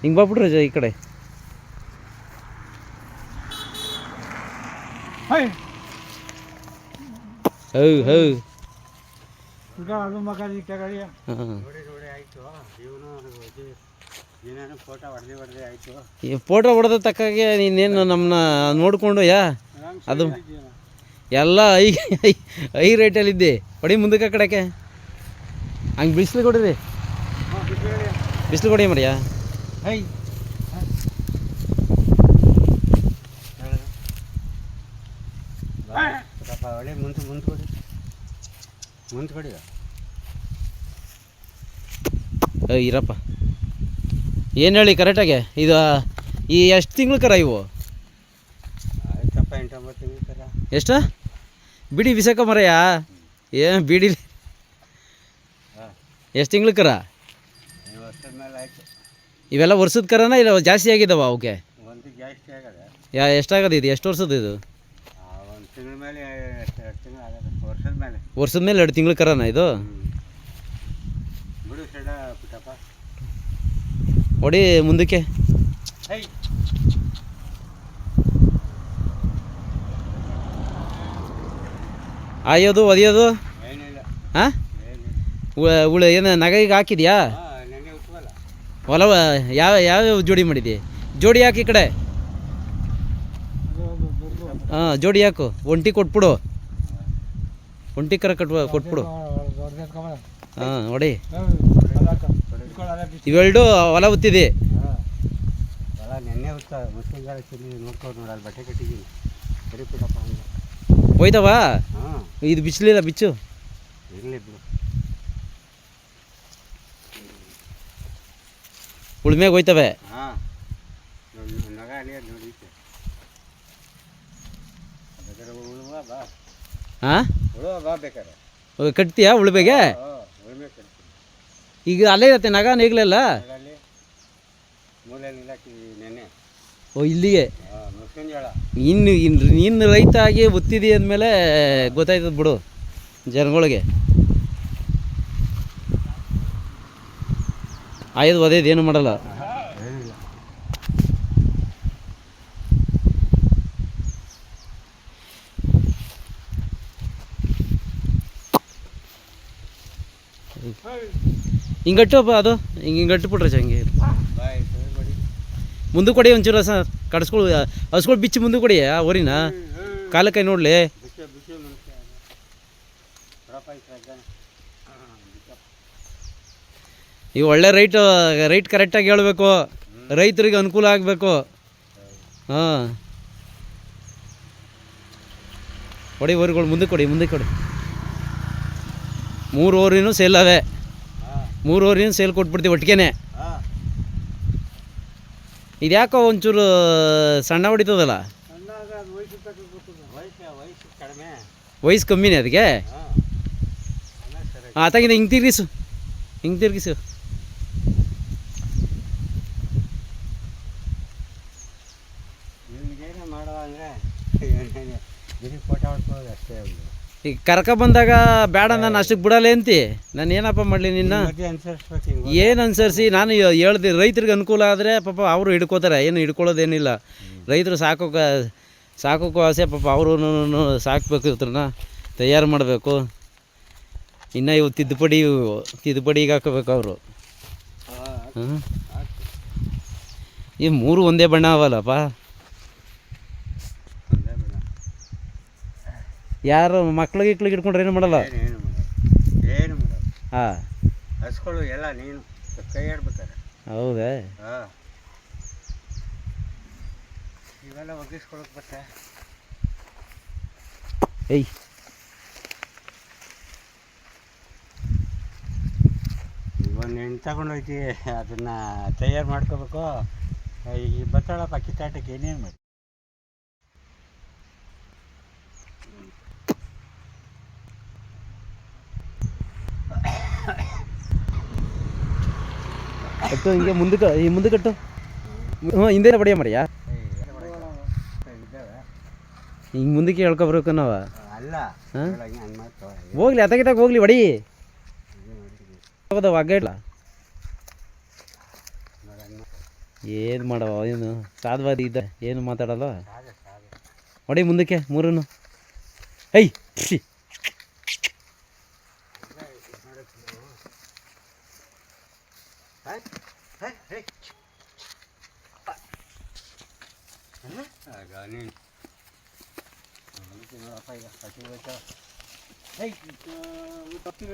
ಹಿಂಗೆ ಬಾಬಿಡ್ರಿ ಈ ಕಡೆ. ಹೌ ಹೌ ಫೋಟೋ ಹೊಡೆದ ತಕ್ಕಾಗೆ ನೀನೇನು ನಮ್ಮನ್ನ ನೋಡಿಕೊಂಡು ಅದು ಎಲ್ಲ ಐ ರೇಟಲ್ಲಿದ್ದೆ. ಹೊಡಿ ಮುಂದಕ್ಕೆ ಕಡೆಗೆ ಹಂಗೆ ಬಿಸಿಲು ಕೊಡಿರಿ, ಬಿಸಿಲು ಕೊಡಿ ಮರಿಯಾ. ಇರಪ್ಪ ಏನು ಹೇಳಿ ಕರೆಕ್ಟಾಗೆ. ಇದು ಈ ಎಷ್ಟು ತಿಂಗಳು ಕರ ಇವು? ಎಷ್ಟು ಬಿಡಿ ಬಿಸಾಕ ಮರಯ್ಯ, ಏನು ಬಿಡಿ. ಎಷ್ಟು ತಿಂಗಳು ಕರ ಇವೆಲ್ಲ? ವರ್ಷದ ಕರನ ಇಲ್ಲ ಜಾಸ್ತಿ ಆಗಿದ್ದಾವ ಅವಕ್ಕೆ? ಎಷ್ಟಾಗದು ಇದು? ಎಷ್ಟು ವರ್ಷದ ಇದು? ವರ್ಷದ ಮೇಲೆ 2 ತಿಂಗಳು ಕರನ ಇದು? ಹೊಡಿ ಮುಂದಕ್ಕೆ. ಆಯೋದು ಒದಿಯೋದು ಹಾಂ? ಏನು ನಗಗೆ ಹಾಕಿದ್ಯಾ? ಹೊಲ ಯಾವ ಜೋಡಿ ಮಾಡಿದ್ಯಾ? ಜೋಡಿ ಹಾಕಿ ಈ ಕಡೆ. ಹಾಂ ಜೋಡಿ ಹಾಕು. ಒಂಟಿ ಕೊಟ್ಬಿಡು, ಒಂಟಿ ಕರ ಕೊಟ್ಬಿಡು. ಹಾಂ ಹೊಡಿ. ಇವೆರಡು ಹೊಲ ಉತ್ತಿದೆ. ಹೋಯ್ತವ? ಇದು ಬಿಚ್ಚಲಿಲ್ಲ, ಬಿಚ್ಚು. ಉಳ್ಮೆಗೆ ಹೋಯ್ತವೆ. ಹಾಂ ಕಟ್ತೀಯಾ ಉಳ್ಮೆಗೆ? ಈಗ ಅಲ್ಲೇ ಇರತ್ತೆ ನಗ ನೇಗ್ಲೆಲ್ಲ. ಓ ಇಲ್ಲಿಗೆ ಇನ್ನು ರೈತ ಆಗಿ ಒತ್ತಿದಿ ಅಂದಮೇಲೆ ಗೊತ್ತಾಯ್ತದ ಬಿಡು ಜನಗಳಿಗೆ. ಆಯ್ದು ಒದೇದು ಏನು ಮಾಡಲ್ಲ. ಹಿಂಗಟ್ಟಪ್ಪ ಅದು ಹಿಂಗಟ್ಟು ಬಿಟ್ರೆ ಹಂಗೆ ಮುಂದಕ್ಕೆ ಕೊಡಿ ಒಂಚೂರು ಸರ್. ಹಸ್ಗಳು ಬಿಚ್ಚಿ ಮುಂದೆ ಕೊಡಿ ಆ ಊರಿನ ಕಾಲಕ್ಕೈ ನೋಡಲಿ. ಈಗ ಒಳ್ಳೆ ರೈಟ್ ಕರೆಕ್ಟಾಗಿ ಹೇಳಬೇಕು, ರೈತರಿಗೆ ಅನುಕೂಲ ಆಗಬೇಕು. ಹಾಂ ಕೊಡಿ ಊರುಗಳು ಮುಂದಕ್ಕೆ ಕೊಡಿ, ಮುಂದಕ್ಕೆ ಕೊಡಿ. 3 ಓರಿನೂ ಸೇಲ್ ಅವೆ, 3 ಓರಿನೂ ಸೇಲ್ ಕೊಟ್ಬಿಡ್ತೀವಿ ಒಟ್ಟಿಗೆ. ಇದ್ಯಾಕೋ ಒಂಚೂರು ಸಣ್ಣ ಹೊಡಿತದಲ್ಲ? ವಯಸ್ಸು ಕಮ್ಮಿನೇ ಅದಕ್ಕೆ. ಹಾಂ ತಗಿದ ಹಿಂಗೆ ತಿರುಗಿಸು, ಹಿಂಗೆ ತಿರುಗಿಸು. ಈಗ ಕರ್ಕ ಬಂದಾಗ ಬೇಡ ನಾನು ಅಷ್ಟಕ್ಕೆ ಬಿಡಲ್ಲ ಅಂತಿ. ನಾನು ಏನಪ್ಪ ಮಾಡಲಿ ನಿನ್ನ? ಏನು ಅನುಸರಿಸಿ ನಾನು ಹೇಳ್ದೆ ರೈತರಿಗೆ ಅನುಕೂಲ ಆದರೆ ಪಾಪ ಅವರು ಹಿಡ್ಕೋತಾರೆ, ಏನು ಹಿಡ್ಕೊಳ್ಳೋದೇನಿಲ್ಲ. ರೈತರು ಸಾಕೋಕ್ಕೂ ಆಸೆ ಪಾಪ, ಅವರು ಸಾಕಬೇಕು, ಇವ್ರನ್ನ ತಯಾರು ಮಾಡಬೇಕು. ಇನ್ನು ಇವು ತಿದ್ದುಪಡಿಗೆ ಹಾಕೋಬೇಕು ಅವರು. ಹಾಂ ಈ 3 ಒಂದೇ ಬಣ್ಣ ಅವಲ್ಲಪ್ಪ. ಯಾರು ಮಕ್ಳಿಗೆ ಇಟ್ಕೊಂಡ್ರೆ ಏನು ಮಾಡಲ್ಲ? ಹಾಂ ಹಸ್ಗಳು ಎಲ್ಲ ನೀನು ಕೈ ಆಡ್ಬೇಕಾರೆ. ಹೌದಾ? ಹಾಂ ಇವೆಲ್ಲ ಒಗ್ಗಿಸ್ಕೊಳಕ್ಕೆ ಬತ್ತೆ. ಏಯ್ ಒಂದು ಹೆಣ್ಣು ತಗೊಂಡೋಯ್ತಿ, ಅದನ್ನು ತಯಾರು ಮಾಡ್ಕೋಬೇಕು. ಈ ಬತ್ತಾಳಪ್ಪ ಕಿತ್ತಾಟಕ್ಕೆ ಏನೇನು ಮಾಡಿ ಕಟ್ಟು. ಹಿಂಗೆ ಮುಂದೆ ಕಟ್ಟು. ಹ್ಞೂ ಹಿಂದೆ ಬಡಿಯ ಮರಿಯಾ. ಹಿಂಗೆ ಮುಂದಕ್ಕೆ ಹೇಳ್ಕೊಬರ್ಬೇಕು ನಾವ. ಹಾಂ ಹೋಗ್ಲಿ, ಅತ್ತಾಗಿತ್ತಾಗ ಹೋಗ್ಲಿ, ಬಡಿ ಹೌದಾ. ಒಗ್ಗ ಇಲ್ಲ ಏನು ಮಾಡವ ಏನು ಸಾಧವಾದ ಇದ್ದ ಏನು ಮಾತಾಡಲ್ಲ ಹೊಡಿ ಮುಂದಕ್ಕೆ ಮೂರನ್ನು ಐ ಛೀ. ತಪ್ಪಿ